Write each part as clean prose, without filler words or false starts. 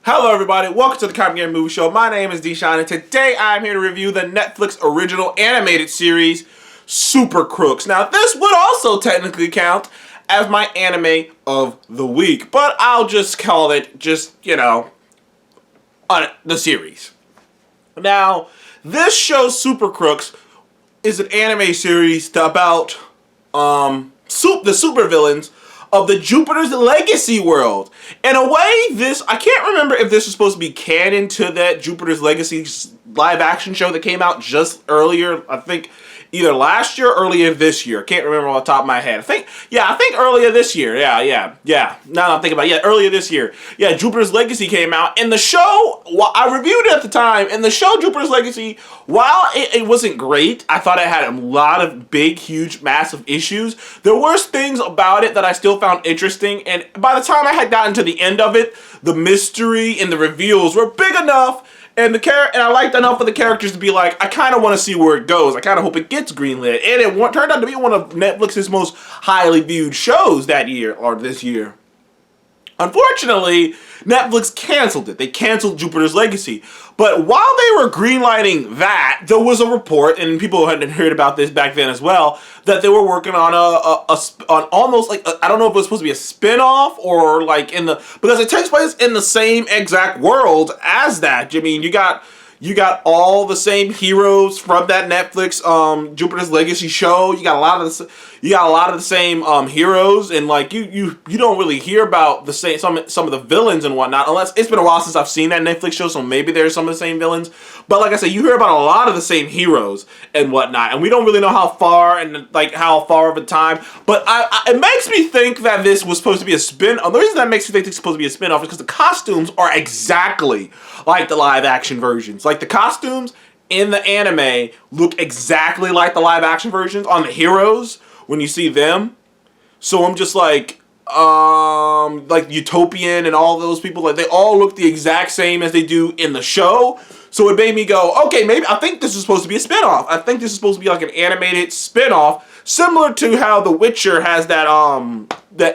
Hello everybody, welcome to the Comic Game Movie Show. My name is Deshaun and today I'm here to review the Netflix original animated series, Super Crooks. Now this would also technically count as my anime of the week, but I'll just call it the series. Now, this show, Super Crooks, is an anime series about the supervillains of the Jupiter's Legacy world. In a way, I can't remember if this was supposed to be canon to that Jupiter's Legacy live action show that came out just earlier, I think either last year or earlier this year. Can't remember off the top of my head. I think earlier this year. Yeah. Now that I'm thinking about it, earlier this year. Yeah, Jupiter's Legacy came out, and the show, I reviewed it at the time, and the show Jupiter's Legacy, while it wasn't great, I thought it had a lot of big, huge, massive issues. There were things about it that I still found interesting, and by the time I had gotten to the end of it, the mystery and the reveals were big enough, and I liked enough of the characters to be like, I kind of want to see where it goes. I kind of hope it gets greenlit. And it turned out to be one of Netflix's most highly viewed shows that year, or this year. Unfortunately, Netflix canceled it. They canceled Jupiter's Legacy. But while they were greenlighting that, there was a report, and people hadn't heard about this back then as well, that they were working on on almost like, I don't know if it was supposed to be a spin-off or like because it takes place in the same exact world as that. I mean, you got all the same heroes from that Netflix Jupiter's Legacy show. You got a lot of the same heroes, and like you don't really hear about the same some of the villains and whatnot, unless it's been a while since I've seen that Netflix show, so maybe there's some of the same villains. But like I said, you hear about a lot of the same heroes and whatnot, and we don't really know how far of a time. But it makes me think that this was supposed to be a spin. The reason that makes me think it's supposed to be a spin-off is because the costumes are exactly like the live action versions. Like the costumes in the anime look exactly like the live action versions on the heroes when you see them. So I'm just like Utopian and all those people, like they all look the exact same as they do in the show. So it made me go, okay, maybe I think this is supposed to be a spinoff. I think this is supposed to be like an animated spinoff, similar to how The Witcher has that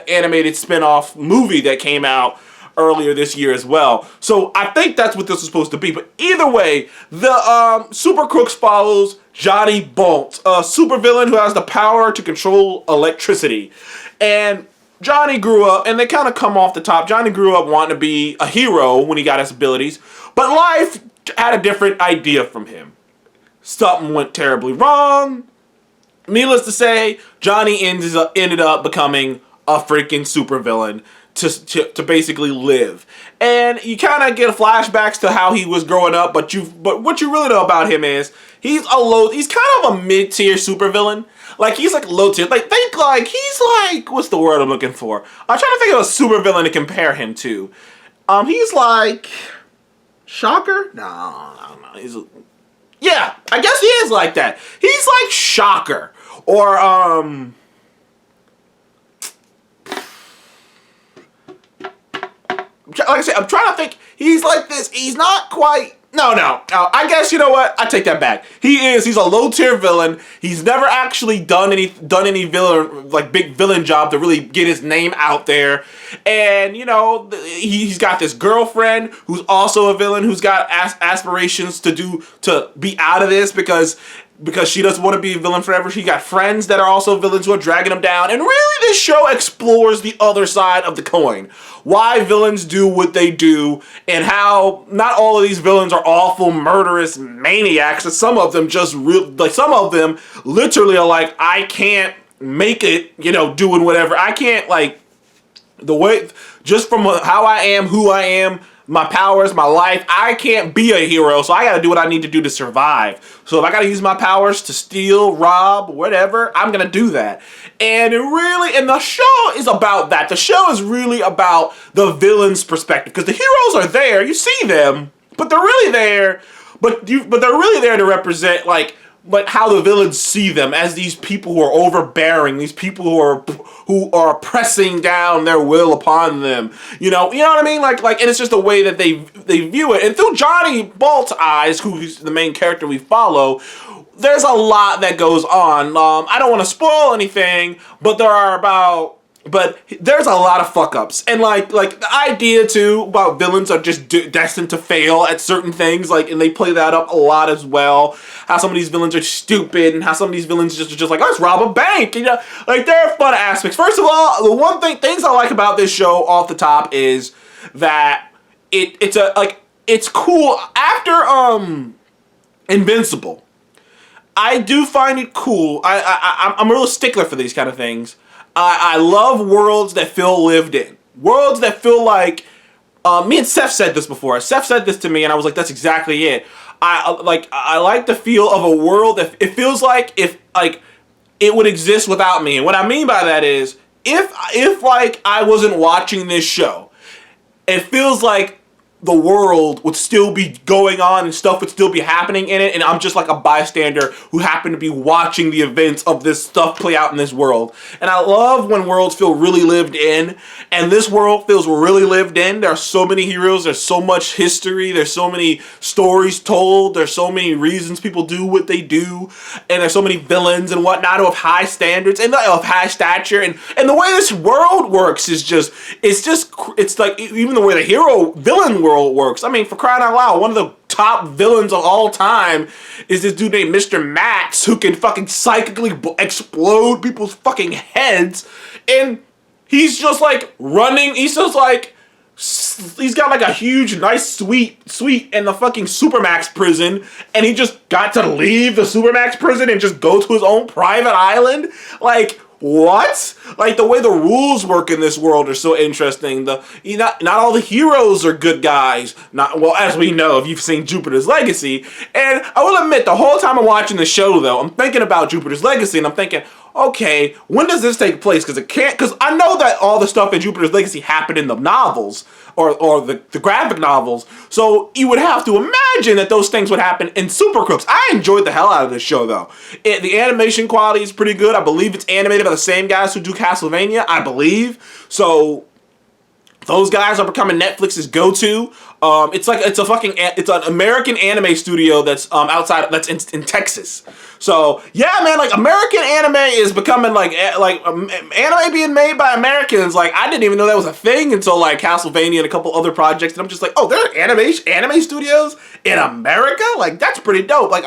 animated spinoff movie that came out earlier this year as well. So I think that's what this is supposed to be. But either way, the Super Crooks follows Johnny Bolt, a supervillain who has the power to control electricity. And Johnny grew up, and they kind of come off the top. Johnny grew up wanting to be a hero when he got his abilities, but life had a different idea from him. Something went terribly wrong. Needless to say, Johnny ended up becoming a freaking supervillain to basically live. And you kind of get flashbacks to how he was growing up, but what you really know about him is he's kind of a mid-tier supervillain. Like he's like low tier. Like think like he's like, what's the word I'm looking for? I'm trying to think of a supervillain to compare him to. He's like Shocker? No. Yeah, I guess he is like that. He's like Shocker. Or like I said, I'm trying to think. He's like this. He's not quite. No. I guess you know what? I take that back. He's a low tier villain. He's never actually done any villain, like big villain job to really get his name out there. And you know, he's got this girlfriend who's also a villain, who's got aspirations to be out of this because she doesn't want to be a villain forever. She got friends that are also villains who are dragging him down. And really, this show explores the other side of the coin. Why villains do what they do, and how not all of these villains are awful, murderous maniacs. And some of them some of them literally are like, I can't make it, doing whatever. I can't, just from how I am, who I am, my powers, my life, I can't be a hero, so I gotta do what I need to do to survive. So if I gotta use my powers to steal, rob, whatever, I'm gonna do that. And the show is about that. The show is really about the villain's perspective, because the heroes are there, you see them, but they're really there, but they're really there to represent like how the villains see them as these people who are overbearing, these people who are pressing down their will upon them. You know what I mean? Like, and it's just the way that they view it. And through Johnny Bolt's eyes, who's the main character we follow, there's a lot that goes on. I don't want to spoil anything, but there are about But there's a lot of fuck ups, and like the idea too about villains are just destined to fail at certain things, like, and they play that up a lot as well. How some of these villains are stupid, and how some of these villains are just like, let's rob a bank, you know, like there are fun aspects. First of all, the things I like about this show off the top is that it's cool after Invincible. I do find it cool. I'm a real stickler for these kind of things. I love worlds that feel lived in. Worlds that feel like, me and Seth said this before. Seth said this to me, and I was like, that's exactly it. I like the feel of a world that it feels like if like it would exist without me. And what I mean by that is if like I wasn't watching this show, it feels like the world would still be going on and stuff would still be happening in it, and I'm just like a bystander who happened to be watching the events of this stuff play out in this world. And I love when worlds feel really lived in, and this world feels really lived in. There are so many heroes, there's so much history, there's so many stories told, there's so many reasons people do what they do, and there's so many villains and whatnot of high standards and of high stature, and the way this world works is just, it's like, even the way the villain world works. I mean, for crying out loud, one of the top villains of all time is this dude named Mr. Max, who can fucking psychically explode people's fucking heads, and he's just like running, he's got like a huge nice suite in the fucking Supermax prison, and he just got to leave the Supermax prison and just go to his own private island. Like, what? Like, the way the rules work in this world are so interesting. Not all the heroes are good guys. Well, as we know, if you've seen Jupiter's Legacy. And I will admit, the whole time I'm watching the show, though, I'm thinking about Jupiter's Legacy, and I'm thinking, okay, when does this take place? Because I know that all the stuff in Jupiter's Legacy happened in the novels, or the graphic novels, so you would have to imagine that those things would happen in Super Crooks. I enjoyed the hell out of this show, though. The animation quality is pretty good. I believe it's animated by the same guys who do Castlevania, I believe. So those guys are becoming Netflix's go-to. It's an American anime studio that's in Texas. So yeah, man, like American anime is becoming anime being made by Americans. Like, I didn't even know that was a thing until like Castlevania and a couple other projects, and I'm just like, oh, there are anime studios in America? Like, that's pretty dope. Like,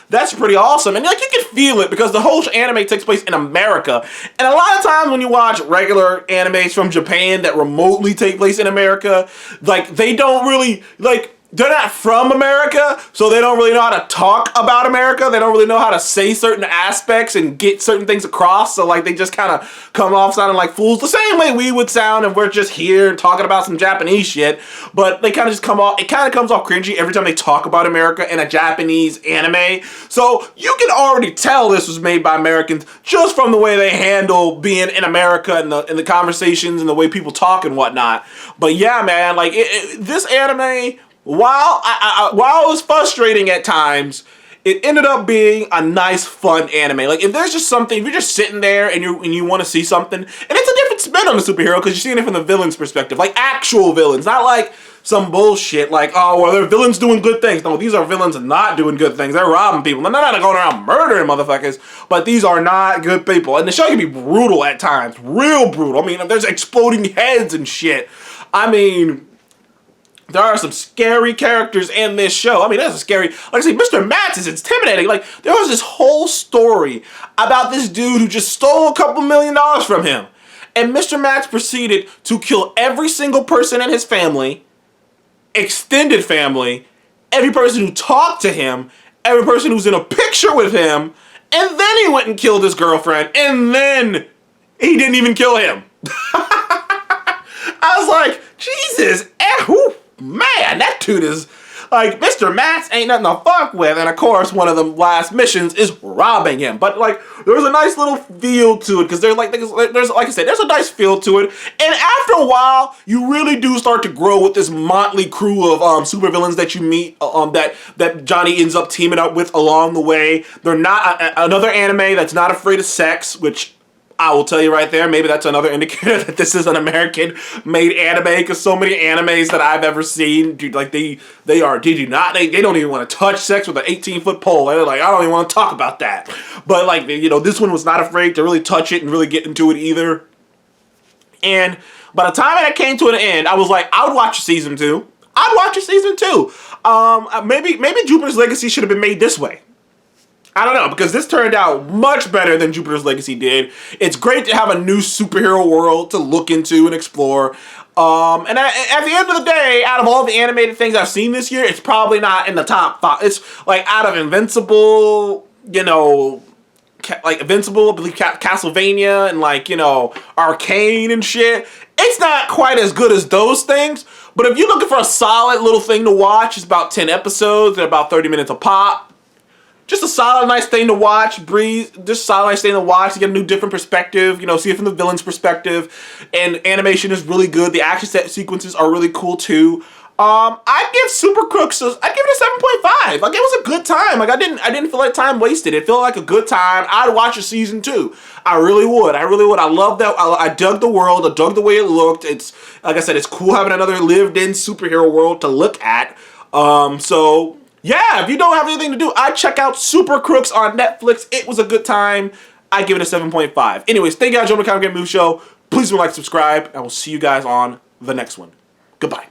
that's pretty awesome. And like, you can feel it because the whole anime takes place in America. And a lot of times when you watch regular animes from Japan that remotely take place in America, like, they don't really, like, they're not from America, so they don't really know how to talk about America. They don't really know how to say certain aspects and get certain things across. So like, they just kind of come off sounding like fools, the same way we would sound if we're just here talking about some Japanese shit. But they kind of just come off, it kind of comes off cringy every time they talk about America in a Japanese anime. So you can already tell this was made by Americans just from the way they handle being in America and the conversations and the way people talk and whatnot. But yeah, man, like this anime, while it was frustrating at times, it ended up being a nice, fun anime. Like, if there's just something, if you're just sitting there and you want to see something, and it's a different spin on the superhero because you're seeing it from the villain's perspective, like actual villains, not like some bullshit like, oh, well, they're villains doing good things. No, these are villains not doing good things. They're robbing people. They're not going around murdering motherfuckers, but these are not good people. And the show can be brutal at times, real brutal. I mean, there's exploding heads and shit. I mean, there are some scary characters in this show. I mean, that's a scary, like I say, Mr. Matz is intimidating. Like, there was this whole story about this dude who just stole a couple $1 million from him. And Mr. Matz proceeded to kill every single person in his family, extended family, every person who talked to him, every person who's in a picture with him, and then he went and killed his girlfriend, and then he didn't even kill him. I was like, Jesus, man, that dude is like, Mr. Matz ain't nothing to fuck with. And of course, one of the last missions is robbing him. But like, there's a nice little feel to it because there's like I said, there's a nice feel to it. And after a while, you really do start to grow with this motley crew of supervillains that you meet, that Johnny ends up teaming up with along the way. They're not another anime that's not afraid of sex, which I will tell you right there, maybe that's another indicator that this is an American-made anime, because so many animes that I've ever seen, dude, like they don't even want to touch sex with an 18-foot pole. They're like, I don't even want to talk about that. But like, you know, this one was not afraid to really touch it and really get into it either. And by the time it came to an end, I was like, I would watch a season 2. I'd watch a season 2. Maybe Jupiter's Legacy should have been made this way. I don't know, because this turned out much better than Jupiter's Legacy did. It's great to have a new superhero world to look into and explore. And at the end of the day, out of all the animated things I've seen this year, it's probably not in the top 5. It's like out of Invincible, you know, like Invincible, I believe Castlevania, and like, you know, Arcane and shit. It's not quite as good as those things, but if you're looking for a solid little thing to watch, it's about 10 episodes, they're about 30 minutes a pop. Just a solid, nice thing to watch, breathe, just a solid, nice thing to watch, to get a new, different perspective, you know, see it from the villain's perspective, and animation is really good, the action set sequences are really cool too. I'd give Super Crooks, I'd give it a 7.5, like, it was a good time, like, I didn't feel like time wasted, it felt like a good time, I'd watch a season 2, I really would, I love that, I dug the world, I dug the way it looked, it's, like I said, it's cool having another lived-in superhero world to look at, so... yeah, if you don't have anything to do, I'd check out Super Crooks on Netflix. It was a good time. I give it a 7.5. Anyways, thank you guys for joining the Comic Game Move Show. Please do like, subscribe, and I will see you guys on the next one. Goodbye.